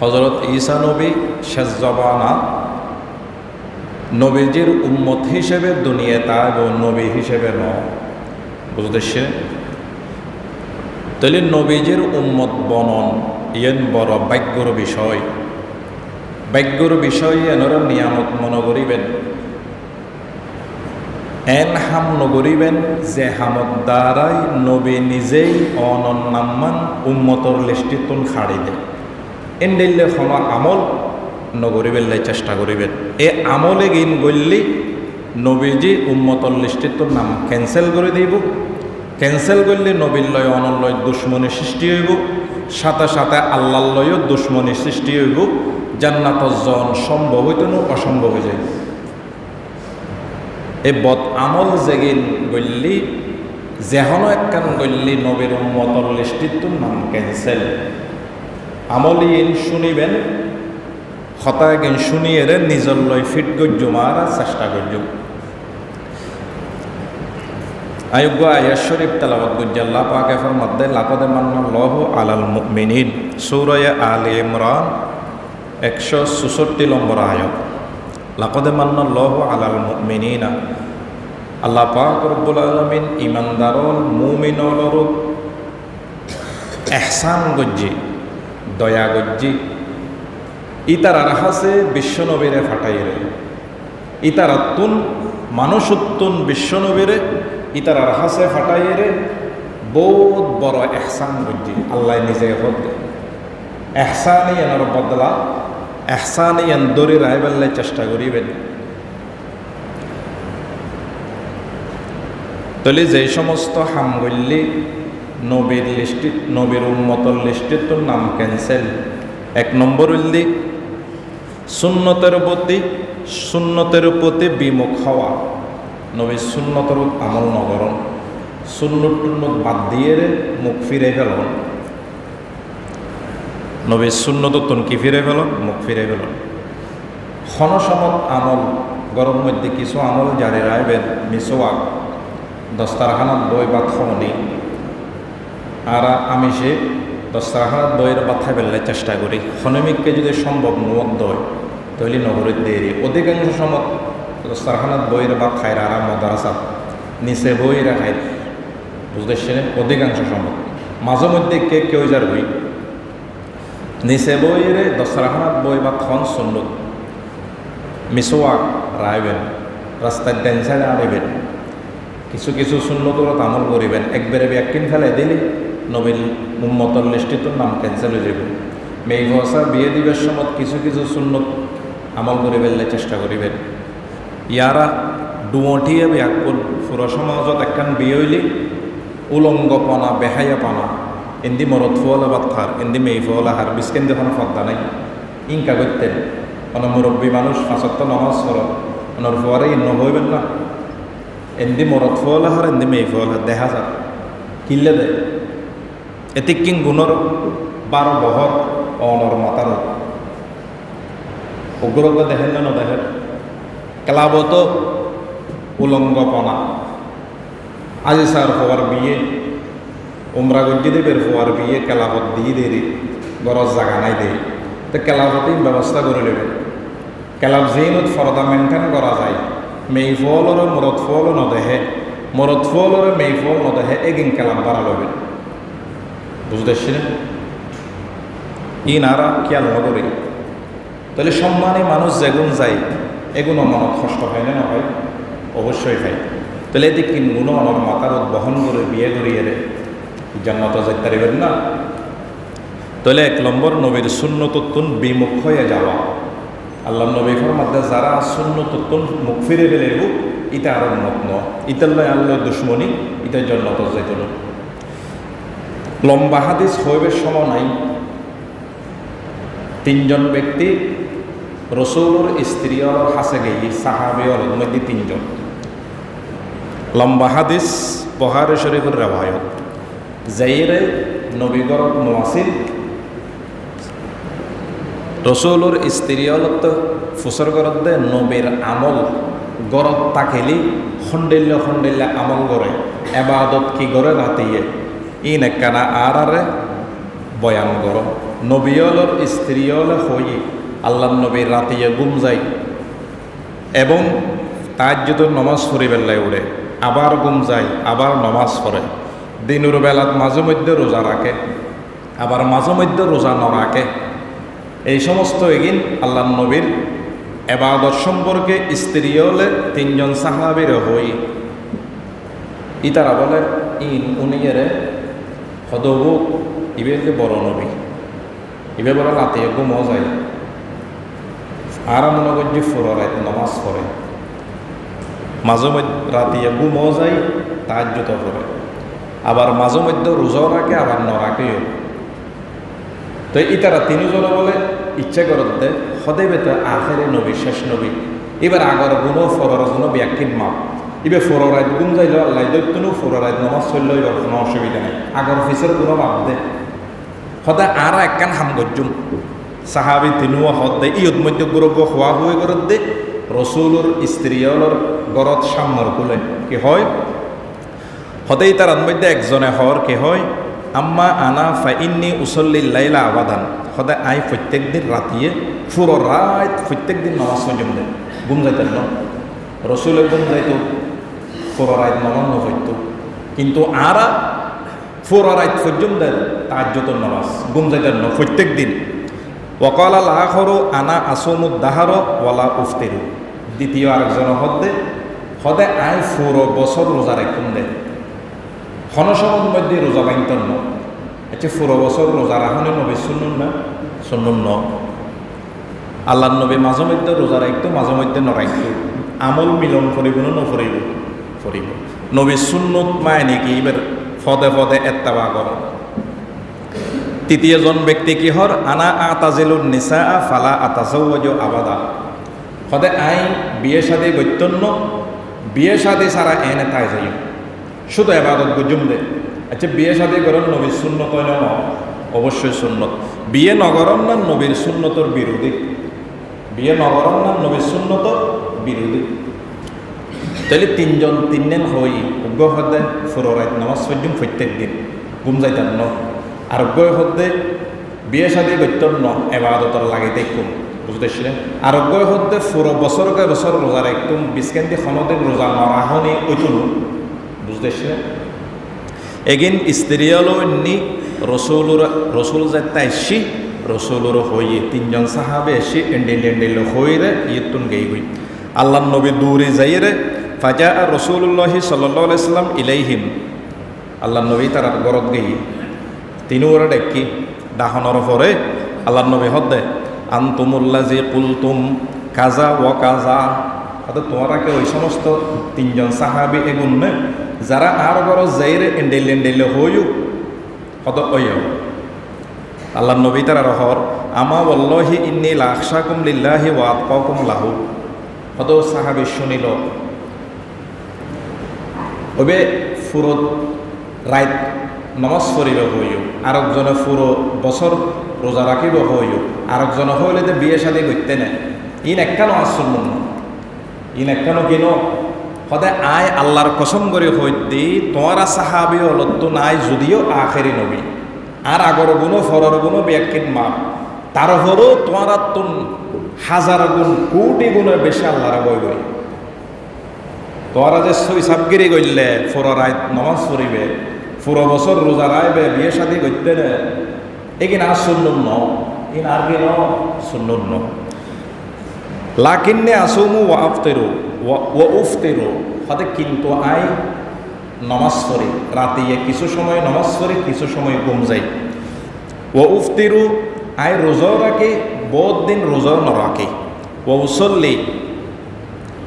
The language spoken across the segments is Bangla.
হযরত ঈসা নবী শেষ জবানা নবীজির উম্মত হিসেবে দুনিয়াতে এবং নবী হিসেবে বুঝতেছে। তাহলে নবীজির উম্মত বনন ইয়েন বড় ভাগ্যর বিষয়। ভাগ্যর বিষয় এনারা নিয়ামত মনে করিবেন, এন হাম নগরিবেন যে হামত দ্বারাই নবী নিজেই অনন্নাম্মান উম্মতর লিষ্টিতুন খাড়ি দেয়। এন্ডেলে ক্ষমা আমল নগরিবেল্লাই চেষ্টা করিবেন। এ আমলে গিন গল্লি নবীজি উম্মতর লিষ্টিতুর নাম ক্যান্সেল করে দিব। ক্যান্সেল করলে নবীর লয় অনলয় দুশ্মনী সৃষ্টি হইব, সাথে সাথে আল্লাহর লয়ও দুশ্মনী সৃষ্টি হইব। জান্নাত জন সম্ভব হইত না, অসম্ভব হয়ে যাইব। এই বদ আমল যেগিন গল্লি যেহনো একখান গল্লি নবীর উম্মতর লিষ্টিতুর নাম ক্যান্সেল। আমলি ইন শুনিবেন, হতায় গিন শুনিয়ে নিজর লয় ফিট গজ্য মারার চেষ্টা করজ। আয়োগ্য আয়াত শরীফ তেলাওয়াত করছে আল্লাহ পাক ফরমাতে লাকাদ মান্নাল্লাহু আলাল মুমিনিন, সূরা আলে ইমরান 164 নম্বর আয়াত। লাকাদ মান্নাল্লাহু আলাল মুমিনিনা, আল্লাহ পাক রব্বুল আলামিন ইমানদারল মুমিনলর ইহসান গজ্জি, দয়া গজ্জি। ইতার আরহাসে বিশ্বনবীরে ফাটাইরে, ইতার আত্তুন মানুষত্তুন বিশ্বনবীরে ইতার আরহাসে ফাটাইরে বহুত বড় ইহসান গজ্জি। আল্লাহ নিজে হদ ইহসানি এনার বদলা, ইহসানি এন দরি রাইবেল্লাই চেষ্টা করিবেন। তলে যে সমস্ত হামগল্লি নবীর লিস্টিত নবীর উম্মতর লিস্টিত নাম ক্যান্সেল। এক নম্বর হইলি সুন্নতের প্রতি বিমুখ হওয়া। নবীর সুন্নতর আমল নগরণ, সুন্নত টুন্নত বাদ দিয়ে মুখ ফিরে ফেলন। নবীর সুন্নত কি ফিরে ফেলন, মুখ ফিরে ফেলন। ক্ষণসমত আমল গরম মধ্যে কিছু আমল জারি রাখবেন। মিসওয়াক, দস্তারখানাত বই বা খনি, আর আমি সে দস্তারখানাত বইয়ের বাথায় বেললে চেষ্টা করি। খনমিককে যদি সম্ভব নোয়াদ দয় তাহলে নগরের দেরি। অধিকাংশ সময় দস্তারখানাত বইয়ের বা খায় আর মদারাসা নিচে বই রাখায়, বুঝতেছে। অধিকাংশ সময় মাঝে মধ্যে কেউ যার বই নিচে বইয়ের দস্তারখানাত বই বা খন সুন্নত। মিসওয়াক রাইবেন, রাস্তার ডেন সাইডে আনিবেন। কিছু কিছু সুন্নতর আমল করিবেন। একবারে ব্যাকিন ফেলাই দিলে নবীর উম্মতর লিস্টিতুর নাম ক্যান্সেল হয়ে যাব। মেয়ে ভরসা বিয়ে দিবের সময় কিছু কিছু সুন্নত আমল করে ফেললে চেষ্টা করিবেন। ইয়ারা ডুমঠিয়ে ব্যাকুল পুরো সমাজত একখান বিয়ে হইলে উলঙ্গপনা বেহাইয়াপনা এন্দি মরদ ফুয়ালা বাত্থার এন্দি মেয়ে ফুয়ালা হার বিস্কেন যখন ফদ্দা নাই ইনকা করতেন। কোনো মুরব্বী মানুষ 5 ওয়াক্ত নামাজ পড়ো, ওনার ফুয়ারে ইন্ন হইবেন না। এন্দি মরদ ফুয়ালা হার এন্দি মেয়ে ফুয়ালা দেখা যাক কিনলে দেয়। এতে কিং গুণর 12 বহর অনর মাতার উগ্রজ্ঞ দেখেন না দেখেন। ক্লাবত উলঙ্গপনা। আজি স্যার হওয়ার বিয়ে উমরা গজ্জি দেবের হওয়ার বিয়ে ক্লাবত দিয়ে দেরি গরজ জাগা নাই দেয়। তো ক্লাবতেই ব্যবস্থা করে নেবেন। ক্লাব যেইনত ফরদা মেনটেন করা যায়। মেয়ে ফলর মরদ ফল নদেহে, মরদ ফলর মেয়ে ফল নদেহে এগিন ক্লাব বাড়া লবেন। বুঝতেছিলেন? ইনারা খেয়াল নগরে তাহলে সম্মানী মানুষ যেগুন যায় এগুলো মনত কষ্ট হয় না হয়? অবশ্যই হয়। তাহলে এদিক কিনগুলো আমার মাতারত বহন করে বিয়ে করিয়ে জান্নাত যাইতে পারিবেন না। তাহলে 1 নম্বর নবীর সুন্নততুন বিমুখ হয়ে যাওয়া। আল্লাহ নবী ফরমাতে যারা সুন্নততুন মুখ ফিরে ফেলে ইটা আর মত ন, ইতাল্লাহ আল্লাহ দুশ্মনী, ইটা জান্নাত যাইত না। লম্বা হাদিস হইবের সময় নাই। 3 জন ব্যক্তি রসুলের স্ত্রী হাসে গেই সাহাবীর মধ্যে 3 জন। লম্বা হাদিস বুখারী শরীফের রিওয়ায়াত। যাইরে নবীগর মুয়াসিল রসুলের স্ত্রী ফুসর গরত দে নবীর আমল গরত তাকেলি খন্ডেল্য আমল করে এবাদত কি করে রাতিয়ে ইন একখানা আর বয়ান করো। নবীয়লর স্ত্রীয়লে হই আল্লাহ নবীর রাতিয়ে গুম যায় এবং তাহাজ্জুদের নমাজ পড়ি বেলায় উড়ে আবার গুম যায় আবার নমাজ পড়ে দিনুর বেলাত মাঝে মধ্যে রোজা রাখে আবার মাঝে মধ্যে রোজা নরাখে এই সমস্ত এগিন আল্লাহ নবীর এবাদত সম্পর্কে স্ত্রীয়লে তিনজন সাহাবীর হই ইতারা বলে উনিয়েরে হদবু ইবে যে বড় নবী ইবে বড় রাতে ঘুমও যায় আর মনে করছি ফুরায় নমাজ পড়ে মাঝে মধ্যে রাতে ঘুমও যায় তাহাজ্জুদ পড়ে আবার মাঝে মধ্যে রোজাও রাখে আবার নরাখেও তো ইতারা তিনজনে বলে ইচ্ছে করতে সদাই বেতে আখেরে নবী শেষ নবী এবার আগর গুণ ফরর জন্য ব্যাখ্যিত মাপ এবার ফোরাইত গুম যাইল আল্লাহ দৈত্যনু ফোরাইত নমাজ চলল এবার কোনো অসুবিধা নেই আগর ফিসের কোনো মাপ দে সদায় আর একখান হাম গজ্জুম সাহাবি তিনুয়া হদ দে ইয়ত মধ্যে গুরগ হওয়া হয়ে গরত দে রসুলর স্ত্রীয়লর গরত সামর কুলে কি হয় সদাই তার মধ্যে একজনে হর কি হয় আম্মা আনা ফাইন্নি উসল্লিল লাইলা আবাদান সদায় আই প্রত্যেক দিন রাতিয়ে ফুরো রাত প্রত্যেক দিন নামাজ পর্যন্ত দেয় গুম যাইতেন ন রসুলে গুম যাইতো ফুরো রাত নামাজ হইতো কিন্তু আরা ফুরো রাত পর্যন্ত তাহাজ্জুদের নামাজ গুম যাইতেন ন প্রত্যেক দিন ওয়াকালা লাখরু আনা আসুমুদ দাহার ওয়ালা উফতিরু দ্বিতীয় আরেকজন হদে আই ফুরো বছর রোজা রাখুন দেয় ক্ষণসময়ের মধ্যে রোজা বাইন্তন ন আচ্ছা পুরো বছর রোজা রাখনে নবী শুনুন না শুনুন ন আল্লাহ নবী মাঝে মধ্যে রোজা রাখতো মাঝে মধ্যে নরাখতো আমল মিলন করিব না নফরিব ফরিব নবী সুন্নত মায় নাকি এবার ফদে ফদে এত্তাবা কর তৃতীয়জন ব্যক্তি কি হর আনা আতাজিলুন নিসা ফালা আতাজাওয়াজু আবাদা সদে আই বিয়ে শাদী গৈত্যন্য বিয়ে শাদী ছাড়া এনে তাই যাই শুধু এবাদত গুজুম দে আচ্ছা বিয়ে শাদী করেন নবীর সুন্নত হয় না অবশ্যই সুন্নত বিয়ে নগরম না নবীর সুন্নতর বিরোধী বিয়ে নগরম না নবীর সুন্নত বিরোধী তাহলে তিনজন হই উগ্র হদে ফুরাইত নামাজ পর্যন্ত প্রত্যেক দিন গুম যাইতেন ন আর উগ্র হদে বিয়ে শাদী করতেন ন এবাদতর লাগে দেখুন বুঝতেছিলেন আর উগ্র হদে ফুরো বছরকে বছর রোজা রাখতুম বিস্কেন্দি খনদিন রোজা নরাহনি ওইতুন বুঝতেছিলেন এগিন স্ত্রীয়লো নি রসুল যাতে আসি রসুলর হইয়ে তিনজন সাহাবে এসে এন্ডেল হইরে ইয়েতুন গেই হই আল্লাহ নবী দূরে যাইরে ফাজা আর রসুল্লাহি সাল্লাল্লাহু আলাইহি সাল্লাম ইলাইহিম আল্লাহ নবী তার গরত গেই তিনু ওরা ডেকি ডাহনর পরে আল্লাহ নবী হদে আনতুমুল্লাজি কুলতুম কাজা ও কাজা অর্থাৎ তোমরা ওই সমস্ত তিনজন সাহাবি এগুন নে যারা আর বড় যাইরে এন্ডেল হইও হদ ওই আল্লাহ নবী তারা রহর আমা ওয়াল্লাহি ইন্নী লাখশাকুম লিল্লাহি ওয়া আতকাকুম লাহু হদ সাহাবি শুনিল ওবে ফুরত রাত নমাজ পড়িব হইও আরেকজনে পুরো বছর রোজা রাখিব হইও আরেকজনে হইলে তো বিয়ে শাদী করতে নেই ইন একখানো আসুন ইন একখানো কিনো সদায় আয় আল্লাহর কসম করে হইতে তোমারা সাহাবি হলত নাই যদিও আখেরি নবী আর আগর গুণো ফরর গুণো ব্যাখ্যিত মাপ তারপরও তোমারা তুন হাজার গুণ কোটি গুণের বেশি আল্লাহরা বই গই তোরা যে সই সাবগিরি গইলে ফোর রায় নমাজ পড়িবে পুরো বছর রোজা রাইবে বিয়ে শাদী করতে নে এগিন আর সুন্নুন ন ইন আর কি ন সুন্নুন ন লাকিন্নে আসুমু ওয়া আফতেরু ওয়া উফতেরু হতে কিন্তু আই নমাজ পড়ি রাতে কিছু সময় নমাজ পড়ি কিছু সময় ঘুম যাই ও উফতিরু আই রোজাও রাখি বহুত দিন রোজাও নরাখি ও উসল্লি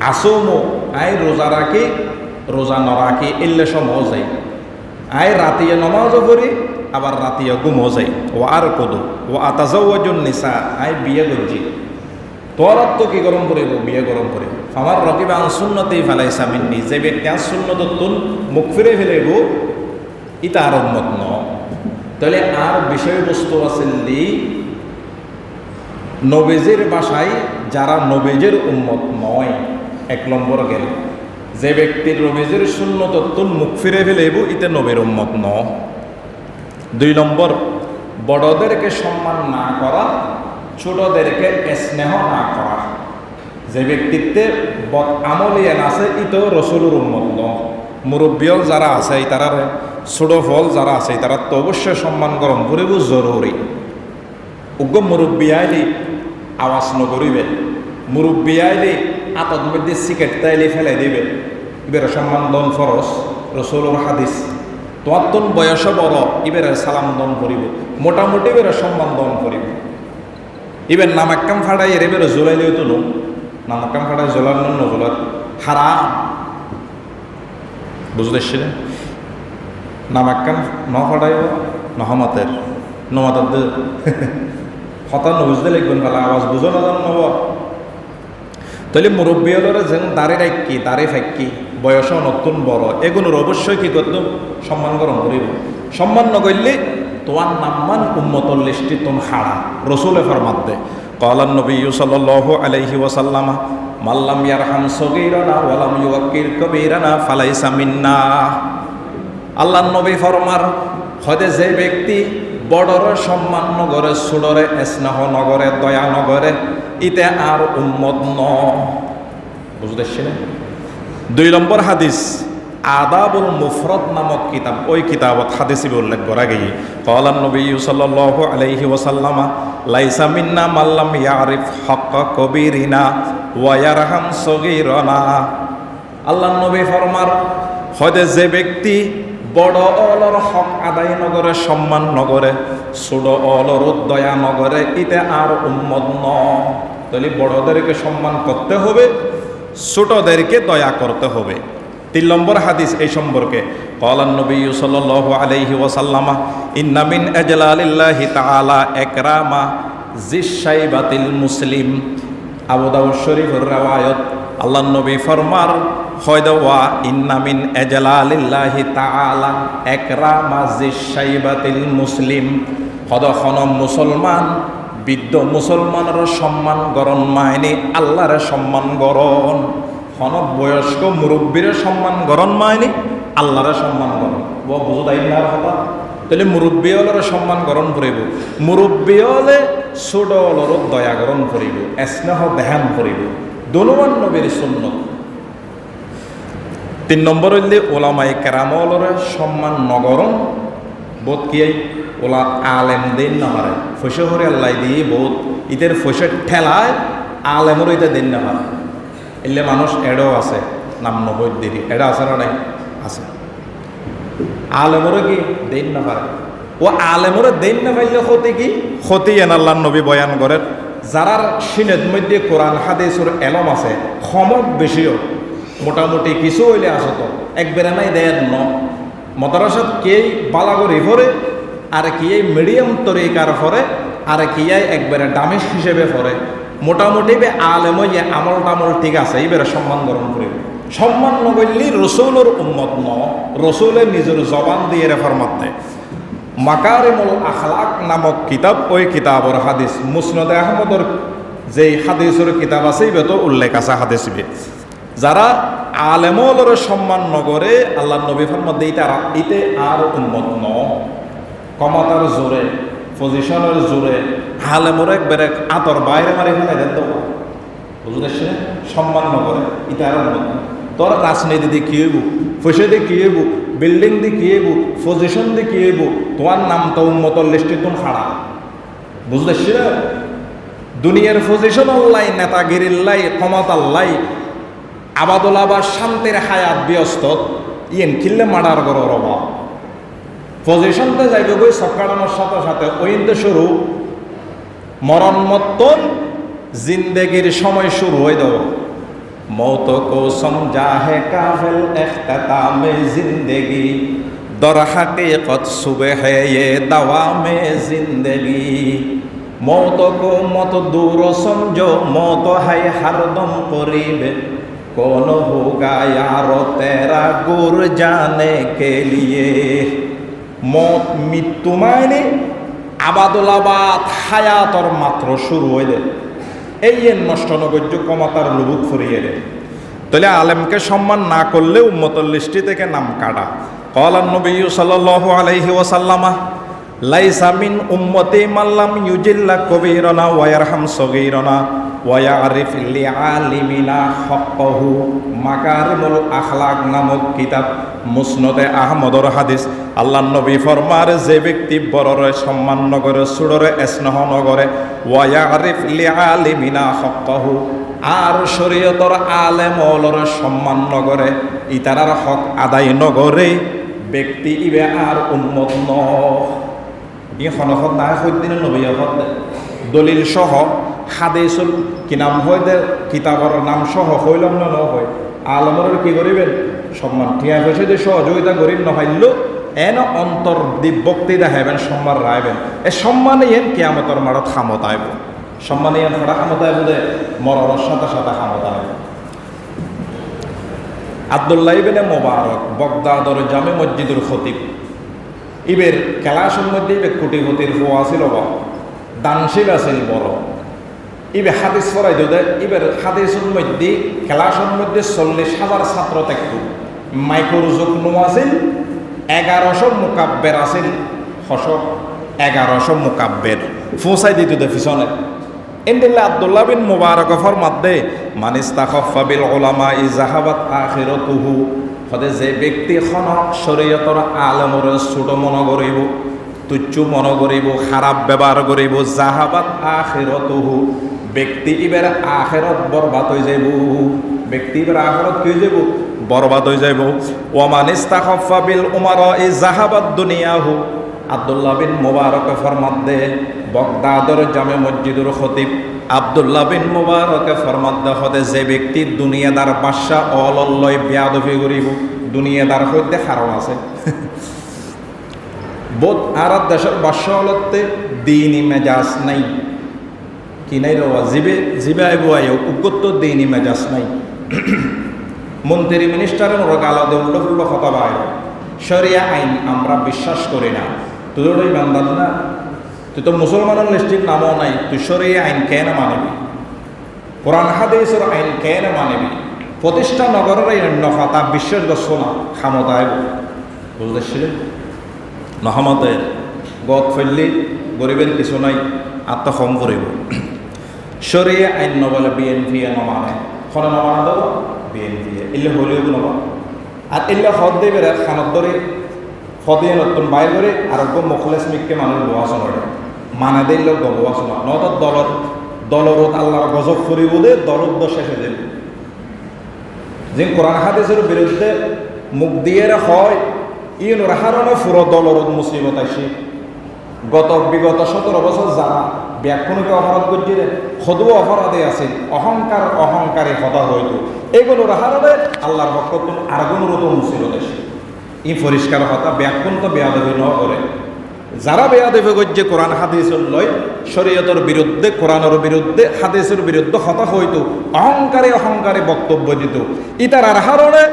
আসুমু আই রোজা রাখি রোজা নরাখি এলে সময় যাই আই রাতিয়ে নমাজও পড়ি আবার রাতিয়ে ঘুমও যাই ও আর কদু ও আতাজাওয়াজুন নিসা আই বিয়ে করছি তোর তো কি গরম করিব বিয়ে গরম করিব আমার রকিবা সুন্নতেই ফেলাইছে আমি নিজে ব্যক্তি আর সুন্নত তুন মুখ ফিরে ফেলেব ইটা আর উন্মত ন তাহলে আর বিষয়বস্তু আছে নবীজির বাসায় যারা নবীজির উম্মত নয় এক নম্বর গেল যে ব্যক্তির নবীজির সুন্নত তুন মুখ ফিরে ফেলেব ইতে নবীর উম্মত ন দুই নম্বর বড়দেরকে সম্মান না করা, ছোটদেরকে স্নেহ না করা। যে ব্যক্তিত্বে বদ আমলিয়ান আছে ইতো রসুলের উম্মত ন। মুরব্বিয়ল যারা আছে তারা, ছোট ফল যারা আছে তারা তো অবশ্যই সম্মান গ্রহণ করিব জরুরি। উগ্র মুরব্বী আইলি আওয়াজ নকরিবে, মুরব্বী আইলি আতত মধ্যে সিকেট তাইলে ফেলাই দিবে, এবার সম্মান দন ফরস রসুলের হাদিস। তোমার তোন বয়স বড় এবারে সালাম দন করিব, মোটামুটি এবারে সম্মান দন করিব। এবার নামাক্কাম ফাড়াই এর এবারে জ্বলাইলেও তো নো, নামাক্কাম ফাড়াই জ্বলার নজলার হারাম, বুঝতেছি না? নামাক্কাম ন ফাড়াই নহমাতের নমাতার হঠাৎ নবুঝতে লিখবেন ফেলা আওয়াজ বুঝো না জানো নব। তাহলে মুরব্বী হলরে যেন দাঁড়ে রাখি দাঁড়ে ফাঁকি বয়স নতুন বড় এগুলোর অবশ্যই কি করতো সম্মান গ্রহণ করিব। সম্মান নকরলে তোমার নাম্মান উম্মতর লিস্টি তোম হারা রসুলে ফরমাতে ক্বালান নবী সাল্লাল্লাহু আলাইহি ওয়াসাল্লাম মাল্লাম ইয়ারহাম সগীরানা ওয়ালাম ইউওয়াক্কির কবীরানা ফালাইসা মিন্না। আল্লাহর নবী ফরমার হদে যে ব্যক্তি বড়র সম্মান নগরে, ছোটরে স্নেহ নগরে, দয়া নগরে, ইতে আর উম্মত ন। বুঝতেছি না? 2 নম্বর হাদিস আদাবুল মুফরদ নামক কিতাব, ওই কিতাবত হাদিসে উল্লেখ করা গিয়ে ক্বালান নবী সাল্লাল্লাহু আলাইহি ওয়াসাল্লাম লাইসা মিন্না মাল্লাম ইয়ারিফ হাক্কা কবীরিনা ওয়া ইয়ারহাম সগীরানা। আল্লাহর নবী ফরমার হদে যে ব্যক্তি বড় অলর হক আদায় নগরে, সম্মান নগরে, ছোট অলর দয়া নগরে, ইতে আর উম্মত ন। তাহলে বড়দেরকে সম্মান করতে হবে, ছোটদেরকে দয়া করতে হবে। 3 নম্বর হাদিস এই সম্পর্কে ক্বালান নবী সাল্লাল্লাহু আলাইহি ওয়াসাল্লাম ইন্না মিন আজলালিল্লাহি তাআলা ইকরামা যিশাইবাতিল মুসলিম। আবু দাউদ শরীফের riwayat আল্লাহর নবী ফরমার হয়দওয়া ইন্না মিন আজলালিল্লাহি তাআলা ইকরামা যিশাইবাতিল মুসলিম। হদখন মুসলমান বৃদ্ধ মুসলমানের সম্মান গরণ মাইনি আল্লাহর সম্মান গরণ। হন বয়স্ক মুরব্বীর সম্মান গরণ মাইনি আল্লাহর সম্মান গরণ। ও বুঝো তাই না কথা? তাহলে মুরব্বী হলের সম্মান গরণ করিব, মুরব্বী হলে ছোট হলর দয়া গরণ করিব, স্নেহ ধ্যান করিব। দনুমান নবীর সুন্নত। 3 নম্বর হইলে ওলামায়ে কেরাম হলর সম্মান নগরণ বোধ কি ওলা আলেম দিন না পারে ফসে হরে আল্লাহ দিয়ে বোধ ইদের ফসের ঠেলায় আলেমরও ইতে দিন না পারে। এলে মানুষ এডও আছে নাম নবৈ দেরি এডা আছে না নাই? আছে। আলেমরও কি দিন না পারে, ও আলেমরও দিন না পাইলে ক্ষতি কি? ক্ষতি এন আল্লাহ নবী বয়ান করেন যারার সিনের মধ্যে কোরআন হাদিসের এলম আছে ক্ষমক বেশিও, মোটামুটি কিছু হইলে আসো তো একবারে নাই দেয় ন। মদারাসাত কে বালাগরি ফরে, আর কি মিডিয়াম তরিকার ফরে, আর কি একবারে দামিস হিসেবে ফরে। মোটামুটি আলেম আমল টামল ঠিক আছে, এইবারে সম্মান গ্রহণ করিব। সম্মান নগরলি রসুলের উম্মত ন, রসুলের নিজের জবান দিয়ে ফরমাতে মাকারিমুল আখলাক নামক কিতাব, ওই কিতাবর হাদিস মুসনাদে আহমদর যে হাদিসের কিতাব আছে ইবে উল্লেখ আছে হাদিসে যারা আলেমলর সম্মান নগরে আল্লাহ নবী ফরমাতে ইতে আর উম্মত ন। ক্ষমতার জোরে, পজিশনের জোরে আলেমর একবারে আতর বাইরে মারি ফেলে দেন তো বুঝতেছি না? সম্মান নগরে ইতে আর উম্মত ন। তোর রাজনীতি দিয়ে কি হইব, পয়সা দিয়ে কি হইব, বিল্ডিং দিয়ে কি হইব, পজিশন দিয়ে কি হইব, তোমার নাম তো উম্মতর লিস্টে তুমি খাড়া। বুঝতেছি না? দুনিয়ার পজিশন আল্লাহ, নেতাগিরির লাই, ক্ষমতার লাই, আবাদুল আবার শান্তির হায়াত ব্যস্ত ইয়েন কিনলে মার্ডার করো রবা পজিশনতে যাইবে বই সকালানোর সাথে সাথে ওইতে শুরু মরণ মতন জিন্দেগির সময় শুরু হয়ে দেব। মৌত কো সমঝা হে কাফিল ইখতাতামে জিন্দেগি দর হাকিকত সুবে হে ये दवामे जिंदगी मौत को मत दूर समझो मौत है हरदम करीब कौन होगा यारो तेरा गुर जाने के लिए। মত মৃত্যু মানে আবাদুল আবাদ হায়াতর মাত্র শুরু হইলে এই নষ্ট নগর্য ক্ষমতার লুবুক ফুরিয়ে দেয়। তাহলে আলেমকে সম্মান না করলে উম্মতের লিস্টি থেকে নাম কাটা। ক্বালান নবী সাল্লাল্লাহু আলাইহি ওয়াসাল্লাম লাইসা মিন উম্মতি মাল্লাম ইউজিল্লা কবীরানা ওয়া ইয়ারহাম সগীরানা ওয়া ইয়ারিফ লিআলিমিনা হাক্কাহু। মাকারিমুল আখলাক নামক কিতাব মুসনদে আহমদর হাদিস। আল্লাহর নবী ফরমার, যে ব্যক্তি বড়রে সম্মান নগরে, ছোটরে স্নেহ নগরে, ওয়া ইয়ারিফ লিআলিমিনা হাক্কাহু, আর শরীয়তর আলেম ওলরে সম্মান নগরে, ইতারার হক আদায় নগরে, ব্যক্তি ইবে আর উম্মত ন। ই খনখত নাই সৈদিন নবী দলিল সহ হাদিসুল কি নাম হয় দে কিতাবর নাম সহ হইলাম না হয় আলমর কি করিবেন সম্মান ঠিক আছে যে সহযোগিতা করিব নহাইল এন অন্তর দিব্যক্তি দেখাইবেন সম্মান রাইবেন এ সম্মানে এন কিয়ামতর মারত খামত আইব সম্মানে এন ফড়া খামত আইব দে মরণের সাথে সাথে খামত আইব। আব্দুল্লাহ ইবনে মুবারক বাগদাদর জামে মসজিদুল খতিব ইবের ক্লাসের মধ্যে ইবে কোটিপতির হওয়া ছিল বা দানশীল আছিল বড়। ইবে হাদিস পড়াই দে ইবের হাদিসের মধ্যে ক্লাসের মধ্যে 40,000 ছাত্র থাকত। মাইক্রোর যুগ্ন আছিল 1100 মুকাব্বের আছিল 1100 মুকাব্বের পৌঁছাই দিত দে পিছনে। ইনদিল্লা আব্দুল্লাহ বিন মুবারক ফরমাদে মানিস্তাখাফা বিল উলামা ইজাহাবাত আখিরাতুহু, হদে যে ব্যক্তি খন শরীয়তর আলেমর ছোট মন করিব, তুচ্ছ মন করিব, খারাপ ব্যবহার করিব, জাহাবাত আখিরাতুহু, ব্যক্তি ইবের আখিরাত বরবাদ হয়ে যাইব। ব্যক্তি ইবের আখিরাত কি হয়ে যাইব? বরবাদ হয়ে যাইব। ওয়া মানিস্তাখাফা বিল উমারা ইজাহাবাত দুনিয়াহু। আব্দুল্লাহ বিন মুবারক ফরমাদে বাগদাদর জামে মসজিদুল খতিব আব্দুল্লাহ বিন মুবারক ফরমাদে হদে যে ব্যক্তি দুনিয়াদার বাদশা অলল্লয় বেয়াদবি করিব, দুনিয়াদার হইতে কারণ আছে বোধ আর দেশের বাদশা হলতে দিনই মেজাজ নাই কি নাই রবা জিবে জিবে আইব আইও উগ্গত দিনই মেজাজ নাই। মন্ত্রী মিনিস্টারের ওরা গালা দে উল্টো ফুল্লো কথা বাই শরিয়া আইন আমরা বিশ্বাস করি না। তোর ওই বান্দার না, তুই তো মুসলমানের লিস্টির নামও নাই, তুই শরিয়া আইন কেন মানবি? কোরআন হাদিসের আইন কেন মানবি? প্রতিষ্ঠা নগরের এই নফাতা বিশ্বাস করছো না ক্ষমতা আইব বুঝতেছিলেন নহমতে গদ ফেললি গরিবের কিছু নাই আত্মক্ষম করিব। শরিয়া আইন নবলে বিএনপি নমানে খনে নমানা দেব বিএনপি এলে হলেও নবা আর এলে হদ দেবে খানত ধরে ফদিয়ে নতুন বাইর করে আর মুখলেস মিককে মানুষ দোয়াশন করে মানে দিল গবাসন নত দলত দলরত আল্লাহর গজব করিব দে দলদ শেষে দেব যে কোরআন হাদিসের বিরুদ্ধে মুখ দিয়ে হয় ইন রাহারণে ফুরো দলরত মুসিবত আসি। বিগত 17 বছর যারা ব্যাখ্যানকে অপরাধ করছে সদু অপরাধে আছে অহংকারী হতা হইত এগুলো রাহারণে আল্লাহর পক্ষ আর কোনোরত মুসিবত আসে। ই পরিষ্কার হতা ব্যাখ্যান তো বেয়াদবি ন করে যারা বেয়াদবি করছে কোরআন হাদিসের লয় শরীয়তের বিরুদ্ধে কোরআনের বিরুদ্ধে হাদিসের বিরুদ্ধে হতা হইতো অহংকারী বক্তব্য দিত ইতার আর হারণে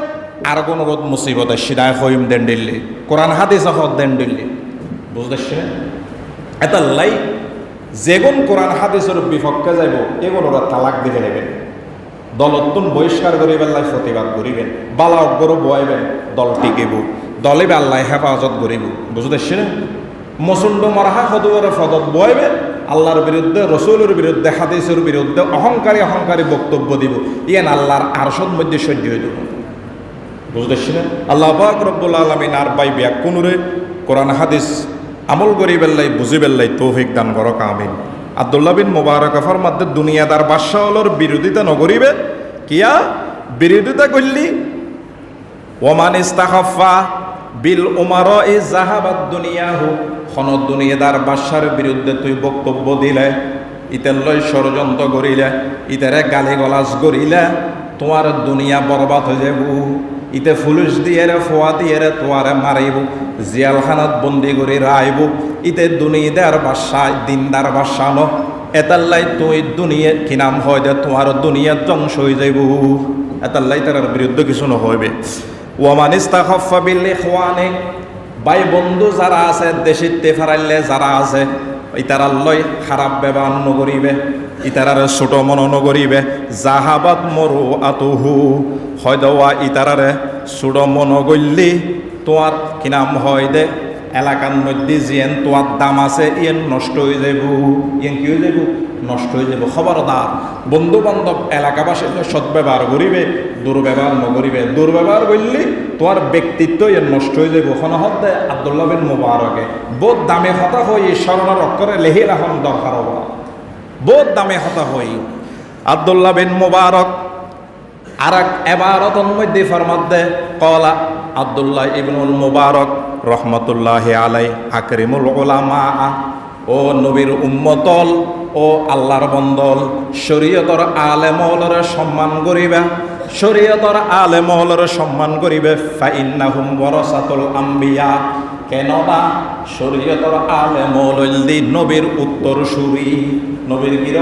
আর কোন রোদ মুসিবতে সিদায় হইম দেন দিল্লি কোরআন হাদিস হত দেন দিল্লি বুঝতেছে এটা লাই যেগুন কোরআন হাদিসের বিপক্ষে যাইব এগুলোরা তালাক দিতে নেবেন দলতুন বহিষ্কার করিবেন লাই প্রতিবাদ করিবেন বালা অগ্গরও বয়াইবেন দল টিকিব দলে আল্লাহ হেফাজত করিব বুঝতেছে মসুন্ড মরাহা সদুয়ারে ফদত বয়াইবে আল্লাহর বিরুদ্ধে রসুলের বিরুদ্ধে হাদিসের বিরুদ্ধে অহংকারী বক্তব্য দিব ইয়ান আল্লাহর আরশদ মধ্যে সহ্য হইল বুঝতেছি না। আল্লাহ পাক রব্বুল আলামিন আর বাই ব্যাকুনুরে কোরআন হাদিস আমল করি বেল্লাই বুঝি বেল্লাই তৌফিক দান করক আমিন। আব্দুল্লাহ বিন মুবারক ফরমাদে দুনিয়াদার বাদশাহর বিরোধিতা নকরিবে কিয়া বিরোধিতা করলি ওমান ইস্তাখাফা বিল উমারা জাহাবাত দুনিয়াহু খন দুনিয়াদার বাদশার বিরুদ্ধে তুই বক্তব্য দিলে ইতের লয় ষড়যন্ত্র করিলে ইতারে গালি গলাজ করিলে তোমার দুনিয়া বরবাদ হয়ে যাব ইতে পুলিশ দিয়ে ফোয়া দিয়ে তোমারে মারিব জিয়ালখানাত বন্দি করে রাইব ইতে দুনিয়াদার বাদশা দিনদার বাদশা ন এতাল্লাই তুই দুনিয়া কি নাম হয় দে তোমার দুনিয়া ধ্বংস হয়ে যাইব এতাল্লাই তার বিরুদ্ধে কিছু নহইবে। ওয়ামান ইস্তাখাফা বিল ইখওয়ানি ভাই বন্ধু যারা আছে দেশিতে ফারাইলে যারা আছে ইতারাল্লয় খারাপ ব্যবহার নকরিবে ইতারার ছোট মন নকরিবে জাহাবাত মরু আতুহু হয় দেওয়া ইতারারে ছোট মন গল্লি তোমার কি নাম হয় দে এলাকার মধ্যে যেন তোয়ার দাম আছে ইয়েন নষ্ট হয়ে যাব, ইয়েন কি হয়ে যাব, নষ্ট হয়ে যাব। খবরদার বন্ধু বান্ধব এলাকাবাসী সদ্ব্যবহার করিবে, দুর্ব্যবহার নকরিবে। দুর্ব্যবহার করলে তোমার ব্যক্তিত্ব ইয়েন নষ্ট হয়ে যাব। হনহদ্দে আব্দুল্লাহ বিন মুবারকে বহুত দামে হতা হয়ে স্মরণের অক্ষরে লেহে রাখন দরকার হওয়া, বহুত দামে হতা হই। আব্দুল্লাহ বিন মুবারক আর এক এবারতন মধ্যে ফরমাত দে কলা আব্দুল্লাহ ইবনুল মুবারক রহমতুল্লাহি আলাই আকরিমুল উলামা, ও নবীর উম্মতল, ও আল্লাহর বন্দল, শরীয়তর আলেমলরে সম্মান করিবা, শরীয়তর আলেমলরে সম্মান করিবে। ফাইন্নাহুম ওয়ারাসাতুল আম্বিয়া, কেননা শরীয়তর আলেমল হইলি নবীর উত্তরসূরি, নবীর গির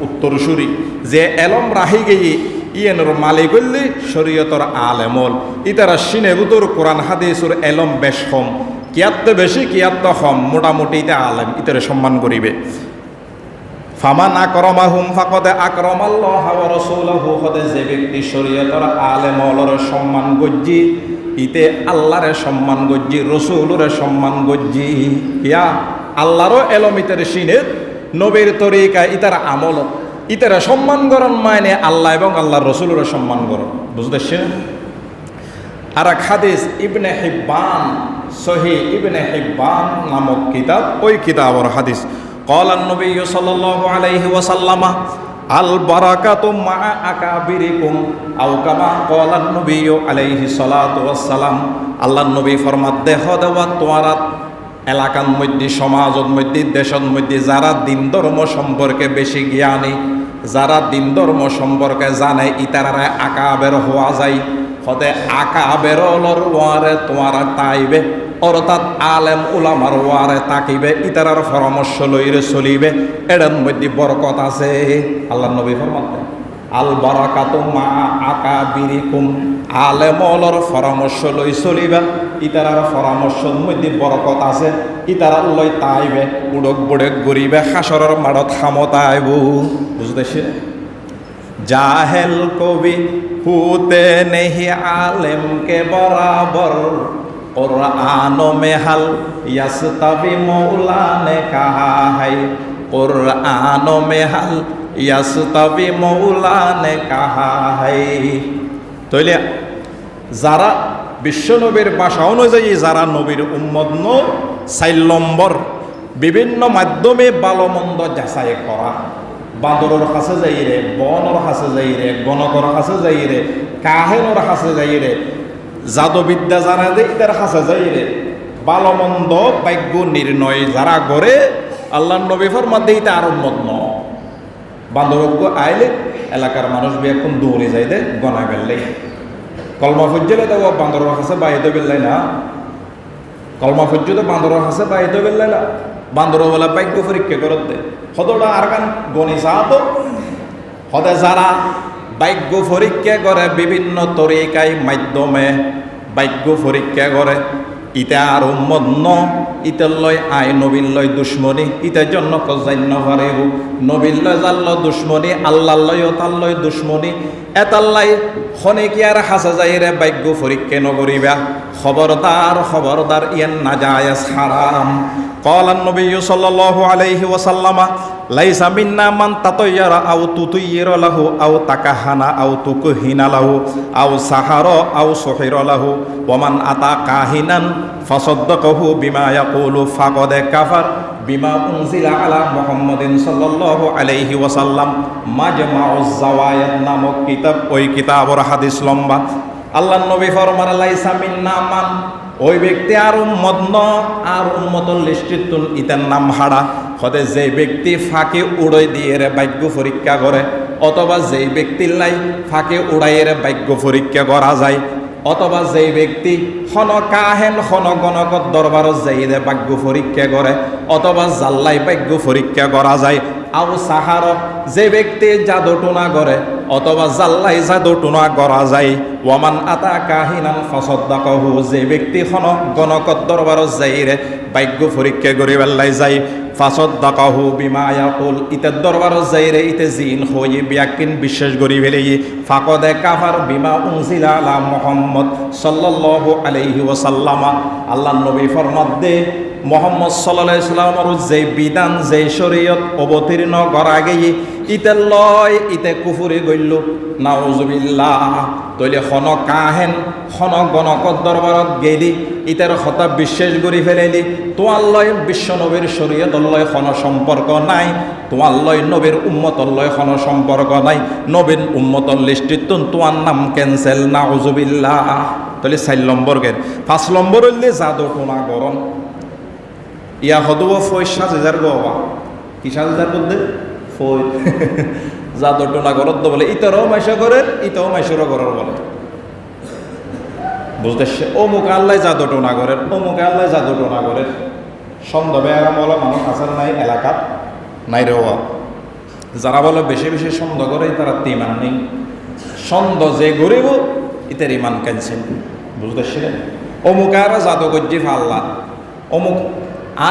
উত্তরসূরি। যে এলম রাহি গিয়ে ইয়েনর মালিক হইলি শরীয়তর আলেমল। ইতারা সিনেগুতর কোরআন হাদিসুর এলম বেশ কম, কিয়াত্তে বেশি কিয়াত্তে কম, মোটামুটি ইতে আলেম ইতারে সম্মান করিবে। ফামান আকরামাহুম ফাকাদ আকরামাল্লাহ ওয়া রাসূলুহু, হদে যে ব্যক্তি শরীয়তর আলেমলর সম্মান গজ্জি ইতে আল্লাহরে সম্মান গজ্জি, রসুলরে সম্মান গজ্জি। ইয়া আল্লাহরও এলম ইতারে সিনে, নবীর তরিকা ইতারা আমল ইতারা সম্মান করন, মানে আল্লাহ এবং আল্লাহর রসুলের সম্মান করন। বুঝতেছেন? আর এক হাদিস ইবনে হিব্বান, সহিহ ইবনে হিব্বান নামক কিতাব, ওই কিতাবর হাদিস قال النبي صلى الله عليه وسلم البركة مع أكابركم أو كما قال النبي عليه الصلاة والسلام। আল্লাহর নবী ফরমাত দেহ দেওয়া তোয়ারাত এলাকার মধ্যে, সমাজের মধ্যে, দেশের মধ্যে যারা দিন ধর্ম সম্পর্কে বেশি জ্ঞানী, যারা দিন ধর্ম সম্পর্কে জানে, ইতারা আকাবের হওয়া যায়। হতে আকাবের ওয়ারে তোমারা তাইবে, অর্থাৎ আলেম উলামার ওয়ারে তাকিবে, ইতারার পরামর্শ লইরে চলিবে। এটার মধ্যে বরকত আছে। আল্লাহ নবী ফরমাতে আল বারাকাতু মা আকাবিরিকুম, আলেমলর পরামর্শ লই চলিবা, ইতারার পরামর্শের মধ্যে বরকত আছে। ইতারা লই তাইবে, উড়ক বুড়ক গরিবে, হাসরের মাঠত খামতা আইব। বুঝতেছে? জাহেল কবি হুতে নেহি আলেম কে বরাবর, कुरान में हल यस्तवी मौला ने कहा है, कुरान में हल यस्तवी मौला ने कहा है। তাইলে যারা বিশ্বনবীর ভাষা অনুযায়ী যারা নবীর উম্মত ন, ৪ নম্বর বিভিন্ন মাধ্যমে ভালো মন্দ যাচাই করা। বাঁদরের কাছে যাই রে, বনর কাছে যাই রে, গণকর কাছে যাই রে, কাহেনের কাছে যাই রে, জাদুবিদ্যা জানা দেয় তার কাছে যাই রে, ভালো মন্দ ভাগ্য নির্ণয় যারা করে আল্লাহ নবী ফরমাতে ইতা আর উম্মত ন। বান্দরজ্ঞ আইলে এলাকার মানুষ এখন দৌড়ে যাই দে, গনা বেললে কলমা ফজ্জলে তো বান্দরের কাছে বাইতে বেললাই না, কলমা ফজ্জতে বান্দরের কাছে বাইতে বেললাই না। বান্দর বলে ভাগ্য পরীক্ষা করত দে, হদটা আর কান গণি চা তো হদে যারা ভাগ্য পরীক্ষা করে বিভিন্ন তরিকায় মাধ্যমে ভাগ্য পরীক্ষা করে, ইটা আর উম্মত ন, ইটার লয় আয় নবীর লয় দুশ্মনী, ইটার জন্য কজান্য পারেব নবীর লয় জাল্ল দুশ্মনী, আল্লাহ লয় তার লয় দুশ্মনী। এতাল্লাই খনে কি আর হাসা যাইরে ভাগ্য পরীক্ষা নগরিবা। খবরদার খবরদার, ইয়ান না যায় হারাম। قال النبي صلى الله عليه وسلم ليس منا من تطير أو تطير له أو تكهن أو تكهن له أو سحر أو سحر له ومن أتى كاهنا فصدقه بما يقول فقد كفر بما أنزل على محمد صلى الله عليه وسلم। মাজমা উজ-জাওয়ায়েদ নামক কিতাব, ওই কিতাবের হাদিস লম্বা। আল্লাহর নবী ফরমান লাইসা মিন্না মান, ওই ব্যক্তি আর উম্মত ন, আর উম্মতর লিস্টিত ইতার নাম হাড়া। হতে যে ব্যক্তি ফাঁকে উড়াই দিয়ে রে ভাগ্য পরীক্ষা করে, অথবা যেই ব্যক্তির লাই ফাঁকে উড়াইয়ে রে ভাগ্য পরীক্ষা করা যায়, অথবা যেই ব্যক্তি হন কাহেন হন গণকত দরবারত যাই রে ভাগ্য পরীক্ষা করে, অথবা জাল্লাই ভাগ্য পরীক্ষা করা যায়। আও সাহার, যে ব্যক্তি জাদুটোনা করে, অথবা জাল্লাই জাদু টুনা করা যায়। ওয়ামান আতা কাহিনান ফাসাদ্দাকাহু, যে ব্যক্তি গণকত দরবারত যাইরে ভাগ্য পরীক্ষা করি বেল্লাই যায়। ফাসাদ্দাকাহু বিমা ইয়াকুল, ইতে দরবারত যাইরে ইতে জিন হই বিয়াকিন বিশ্বাস করি ফেলি। ফাকাদে কাফার বিমা উনজিলা আলা মুহাম্মদ সাল্লাল্লাহু আলাইহি ওয়াসাল্লাম, আল্লাহর নবী ফরমাত দে মোহাম্মদ সাল্লাল্লাহু আলাইহি সাল্লামের যে বিধান যে শরীয়ত অবতীর্ণ করা গিয়ে ইতে লয় ইতে কুফুরি গইল, নাউজুবিল্লাহ। তইলে খন কাহেন খন গণকত দরবারত গেলি ইতার কথা বিশ্বাস করি ফেলাইলি, তোমার লয় বিশ্ব নবীর শরীয়ত লয় খন সম্পর্ক নাই, তোমার লয় নবীর উম্মতর লয় খন সম্পর্ক নাই, নবীর উম্মতর লিস্টিত তোমার নাম ক্যান্সেল, নাউজুবিল্লাহ। তাহলে 4 নম্বর গেল। 5 নম্বর হইলে জাদু টোনা গরম ইয়া হদব ফই 7,000 বাবা কি 7,000 বলতে ফই জাদু টোনা গরত বলে, ইতারও মাইশা করেন ইতাও মাইশারও করার বলে, বুঝতেছে। অমুক আল্লাহ জাদু টোনা করেন, অমুক আল্লাহ জাদু টোনা করেন। সন্দেহে আরাম বলা মানুষ আসার নাই এলাকাত নাই রে বাবা। যারা বলে বেশি বেশি সন্দেহ করে তারা ইমান নেই, সন্দেহ যে গরিব ইতার ইমান ক্যান্সেল, বুঝতেছিলেন। অমুক আর জাদু গজ্জি ফাল্লা, অমুক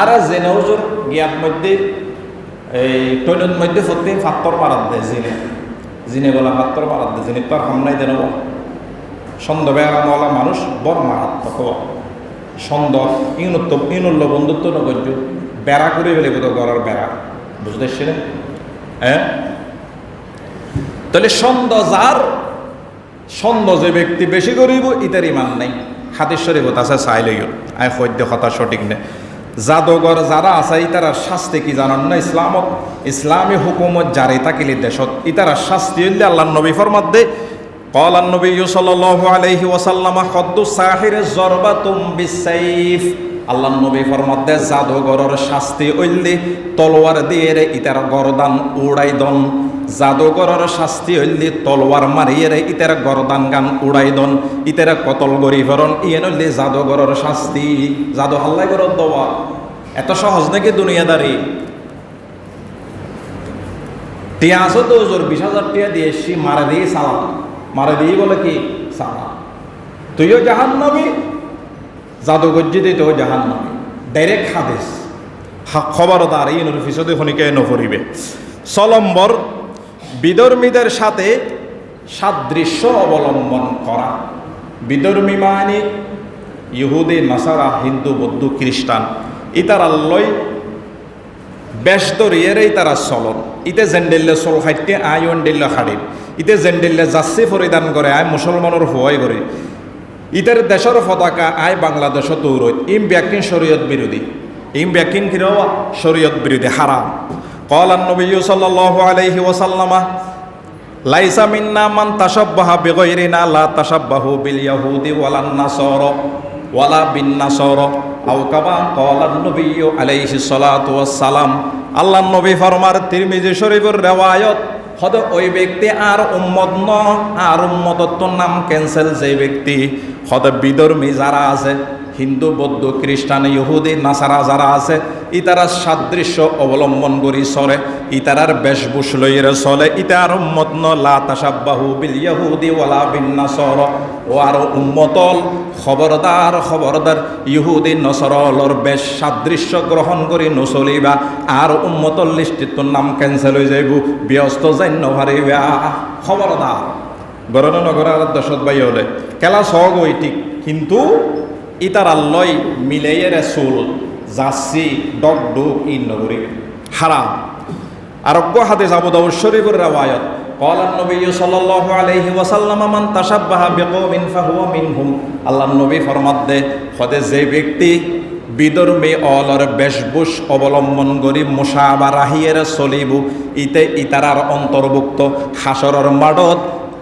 আর যে নজর গিয়ার মধ্যে এই টয়লেট মধ্যে সত্যি ফাত্তর মারাত দেয়, জিনে জিনে বলা ফাত্তর মারাত দেয়, জিনে তো আর হামলাই দেন। সন্দেহ আরামওয়ালা মানুষ বড় মারাত্মক সন্দেহ ইনুল্ল বন্ধুত্ব নগর্য বেড়া করে ফেলে বোধ গড়ার বেড়া, বুঝতেছিলেন। হ্যাঁ, তাহলে সন্দেহ যার সন্দেহ যে ব্যক্তি বেশি করিব ইতার ইমান নাই। হাদিস শরীফত আছে চাইলেও আয় সদ্য কথা সঠিক নেই। জাদুঘর যারা আছে ইতারা শাস্তি কি জানান না? ইসলামত ইসলামী হুকুমত জারি থাকিলে দেশত ইতারা শাস্তি হইলে আল্লাহ নবী ফরমাত দে ক্বালান নবী সাল্লাল্লাহু আলাইহি ওয়াসাল্লাম খদ্দু সাহির জরবাতুম বিসাইফ, আল্লাহ নবী ফরমাত দে জাদুঘরের শাস্তি হইলে তলোয়ার দিয়ে রে ইতার গরদান উড়াই দন। জাদুঘরের শাস্তি হইলে তলোয়ার মারিয়ে রে ইতার গরদান গান উড়াই দন, ইতারা কতল গরি ফরন ইয়েন হইলে জাদুঘরের শাস্তি। জাদু হাল্লাই করত দেওয়া এত সহজ নাকি দুনিয়াদারি? টিয়া আসো তো জোর 20,000 টিয়া দিয়ে এসছি, মারা দিয়ে সালাম, মারা দিয়ে বলে কি সালাম, তুইও জাহান্নামী, জাদু গজ্জি দিই তো জাহান্নামী। ডাইরেক্ট হাদিস, খবরদার এই নফিসদে খনিকে নফরিবে। 6 নম্বর বিধর্মীদের সাথে সাদৃশ্য অবলম্বন করা। বিধর্মী মানে ইহুদি নাসারা হিন্দু বৌদ্ধ খ্রিস্টান, ইতারা লয় বেশ দরিয়েরই তারা চলন। ইতে জেন্ডেললে চল খাইতে আয় ওন্ডেল্লে খাড়ির, ইতে জেন্ডেললে যাচ্ছি পরিধান করে আয় মুসলমানের হওয়াই করে, ইতার দেশের পতাকা আয় বাংলাদেশ তৌরত। ইম ব্যাকিন শরীয়ত বিরোধী, ইম ব্যাকিন কিরও শরীয়ত বিরোধী, হারাম। ক্বালান নবী সাল্লাল্লাহু আলাইহি ওয়াসাল্লাম লাইসা মিন্না মান তাশাব্বাহা বিগাইরিনা লা তাশাব্বাহু বিল ইয়াহুদি ওয়ালান নাসারা ওয়ালা বিন নাসারা আও কামা ক্বালান নবী আলাইহি সাল্লাতু ওয়াসসালাম। আল্লাহর নবী ফরমার তিরমিজি শরীফের রিওয়ায়াত হদ ওই ব্যক্তি আর উম্মত ন, আর উম্মতত্ব নাম ক্যান্সেল যে ব্যক্তি হদ বিধর্মী যারা আছে, হিন্দু বৌদ্ধ খ্রিস্টান ইহুদি নাসারা যারা আছে, ইতারা সাদৃশ্য অবলম্বন করি চলে, ইতারার বেশভূষ লইরে চলে, ইতার উম্মত ন লা তাশাব্বাহু বিল ইয়াহুদি ওয়ালা বিন নাসারা। ও আর উম্মতল খবরদার খবরদার ইহুদি নসরলর বেশ সাদৃশ্য গ্রহণ করি নচলিবা, আর উম্মতল লিস্টিত নাম ক্যান্সেল হয়ে যাইব, ব্যস্ত যাই নভারিবা। খবরদার গরণ নগরার দশত বাই হলে খেলা সহগ ওই ঠিক, কিন্তু ইতার আল্লয় মিলেয়ে চুল যাচ্ছি ডক ডুক ইন নগরী হারাম। আরোগ্য হাদিস আবু দাউদ শরীফের রিওয়ায়াত ক্বালান নবী সাল্লাল্লাহু আলাইহি ওয়াসাল্লাম মান তাশাব্বাহা বিকওমিন ফাহুয়া মিনহুম। আল্লাহর নবী ফরমাত দে হদে যে ব্যক্তি বিধর্মী অলর বেশভূষ অবলম্বন করি মুসাবা রাহিয়ের চলিব, ইতে ইতারার অন্তর্ভুক্ত। হাসরের মাঠত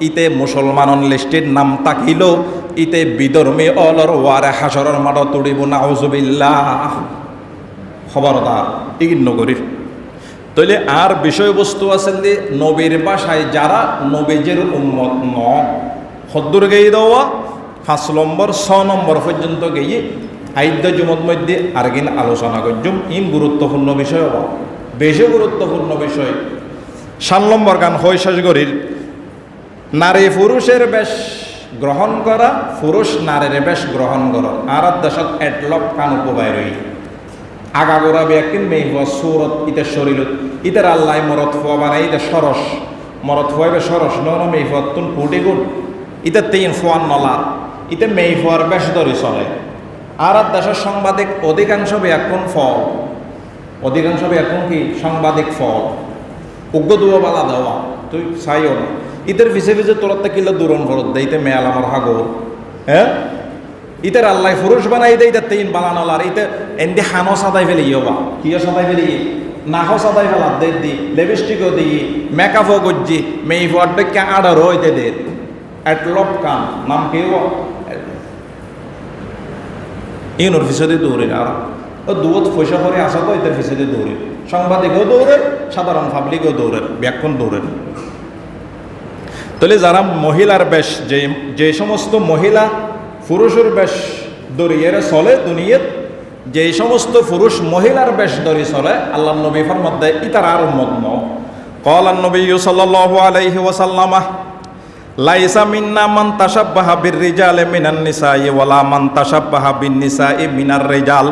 ইতে মুসলমানন লিস্টির নাম তাকিল, ইতে বিধর্মী অলর ওয়ারে হাসরের মাঠত উড়িব, নাউজুবিল্লাহ। খবরদার ইগিন নগরীর। তাইলে আর বিষয়বস্তু আছে যে নবীর বাসায় যারা নবীজের উম্মত ন হদ্দুর গেয়ে দেওয়া 5 নম্বর 6 নম্বর পর্যন্ত গিয়ে আইদ্য জুমত মধ্যে আরগিন আলোচনা করজুম। ইম গুরুত্বপূর্ণ বিষয় হব, বেশি গুরুত্বপূর্ণ বিষয়। 7 নম্বর গান হয় শেষ গরির নারী পুরুষের বেশ গ্রহণ করা, পুরুষ নারীর বেশ গ্রহণ করা। আর দেশত এটলক কানুকো বাইরই আগাগোড়া ব্যাকিন মেয়ে হওয়া সুরত ইতে শরীরত ইতার আল্লাহ মরত হওয়া বানাই ইতে সরস মরত হওয়াবে সরস নন মেয়ে হওয়ার তুন কুটি গুণ ইতে তিন ফোয়ান নলা ইতে মেয়ে হওয়ার বেশ ধরে চলে। আর দেশের সাংবাদিক অধিকাংশ ব্যাকুন ফল, অধিকাংশ ব্যাকুন কি সাংবাদিক ফল উগ্র দুয়া বালা দেওয়া তুই চাইও না ইতের পিছে পিছে তোরতে কিলো দূরণ ফরত দেয় ইতে মেয়াল আমার হাগো। হ্যাঁ ইতের আল্লাহ পুরুষ বানাই দেয় ইতে তিন বালানলার ইতে এনদি হানো সাদাই ফেলি ইয়বা কিয় সাদাই ফেলি নাহো সাদাই ফেলা দে দি লিপস্টিকও দিই মেকআপও গজ্জি মেয়ে ফোয়ারটাকে আডার হইতে দে এটলক কান নাম কেউ ইউনোর পিছনে দৌড়ে আর ও দুধ পয়সা করে আসা তো এদের পিছনে দৌড়ে সাংবাদিকও দৌড়ে সাধারণ পাবলিকও দৌড়ে ব্যাকুন দৌড়ে। তাহলে যারা মহিলার বেশ যে সমস্ত মহিলা পুরুষের বেশ দরিয়ে চলে দুনিয়াত যে সমস্ত পুরুষ মহিলার বেশ দরি চলে আল্লাহ নবী ফরমাতে ইতার আর উম্মত ন قال النبي صلى الله عليه وسلم লাইসা মিন্না মান তাশাব্বাহা বির-রিজালি মিনান নিসাই ওয়ালা মান তাশাব্বাহা বিন-নিসাই মিনার রিজাল।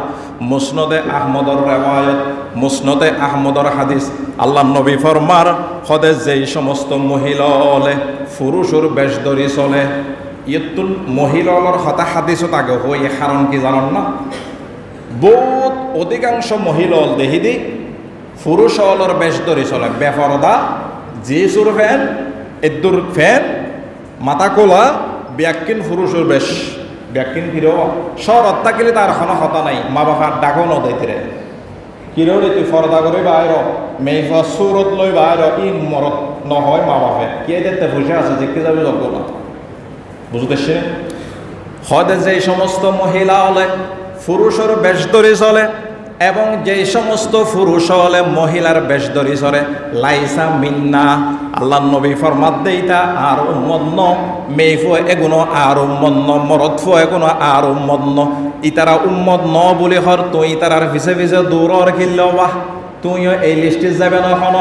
মুসনদে আহমদর রিওয়ায়াত, মুসনদে আহমদর হাদিস। আল্লাহ নবী ফরমার খদে যেই সমস্ত মহিলালে পুরুষের বেশ ধরি চলে ইয়তুল মহিলার হতা হাদিসত আগে হই কারণ কি জানেন না? বহুত অধিকাংশ মহিলাল দেহি দি পুরুষলর বেশ ধরি চলে বেপরদা জিসুর ফ্যান এদুর ফ্যান মাথা কোলা ব্যাকিন পুরুষের বেশ ব্যাকিন ফিরেও শরৎ থাকিলে তার কোনো হতা নাই মা বাবার ডাকও নদীতে কিরেও তুই ফরদা করে বাইর মেয়ে সুরত লই বাইর ইন মরত নহয় মা বাপে কে দেখতে বসে আছে দেখতে যাবে যোগ্য না বুঝতেছে। হদে যে সমস্ত মহিলা হলে পুরুষের বেশ ধরে চলে এবং যে সমস্ত পুরুষ হলে মহিলার বেশ ধরি চলে লাইসা মিন্না আল্লাহ নবী ফরমাত দেইতা আর উম্মত ন মেয়ে এগুনো আর উম্মত ন মরদ এগুনো আর উম্মত ন ইতারা উম্মত ন বলে হর তুই তারার পিছে পিছে দূরর খিল্ল বাহ তুইও এই লিস্টে যাবে না হন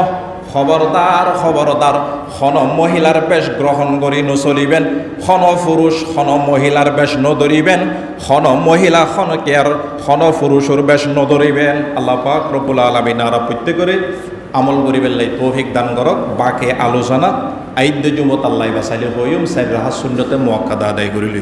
খবরদার খবরদার হন মহিলার বেশ গ্রহণ করি নচলিবেন হন পুরুষ হন মহিলার বেশ নধরিবেন হন মহিলা হন কেয়ার হন পুরুষের বেশ নধরিবেন। আল্লাহ পাক রব্বুল আলামিন আর প্রত্যেকরে আমল করিবেন লাই তৌফিক দান করক। বাকি আলোচনা আইদ্য জুমত আল্লাহ বাসাইলে হইম সাইর রাহা সুন্নতে মুআক্কাদা আদায় করিলি।